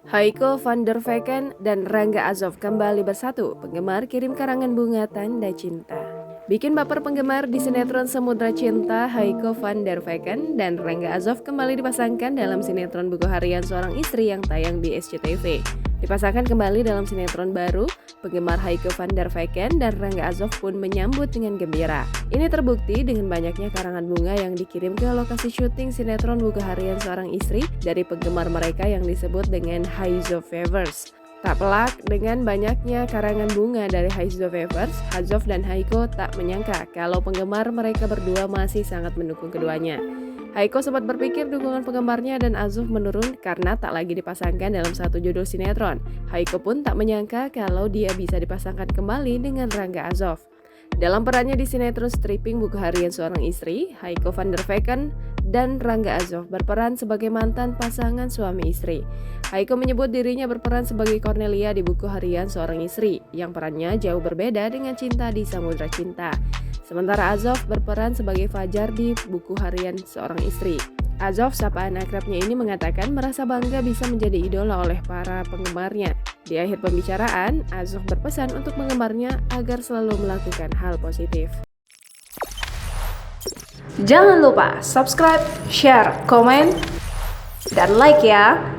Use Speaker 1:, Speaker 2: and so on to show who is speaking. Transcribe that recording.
Speaker 1: Heiko van der Vecken dan Rangga Azov kembali bersatu. Penggemar kirim karangan bunga tanda cinta. Bikin baper penggemar di sinetron Samudra Cinta, Heiko van der Vecken dan Rangga Azov kembali dipasangkan dalam sinetron Buku Harian Seorang Istri yang tayang di SCTV. Dipasangkan kembali dalam sinetron baru, penggemar Heiko van der Vecken dan Rangga Azov pun menyambut dengan gembira. Ini terbukti dengan banyaknya karangan bunga yang dikirim ke lokasi syuting sinetron Buku Harian Seorang Istri dari penggemar mereka yang disebut dengan Haizofavers. Tak pelak, dengan banyaknya karangan bunga dari Haizofavers, Azov dan Heiko tak menyangka kalau penggemar mereka berdua masih sangat mendukung keduanya. Heiko sempat berpikir dukungan penggemarnya dan Azov menurun karena tak lagi dipasangkan dalam satu judul sinetron. Heiko pun tak menyangka kalau dia bisa dipasangkan kembali dengan Rangga Azov. Dalam perannya di sinetron stripping Buku Harian Seorang Istri, Heiko van der Vecken dan Rangga Azov berperan sebagai mantan pasangan suami istri. Heiko menyebut dirinya berperan sebagai Cornelia di Buku Harian Seorang Istri, yang perannya jauh berbeda dengan Cinta di Samudra Cinta. Sementara Azov berperan sebagai Fajar di Buku Harian Seorang Istri. Azov, sapaan akrabnya ini, mengatakan merasa bangga bisa menjadi idola oleh para penggemarnya. Di akhir pembicaraan, Azov berpesan untuk penggemarnya agar selalu melakukan hal positif. Jangan lupa subscribe, share, komen, dan like ya!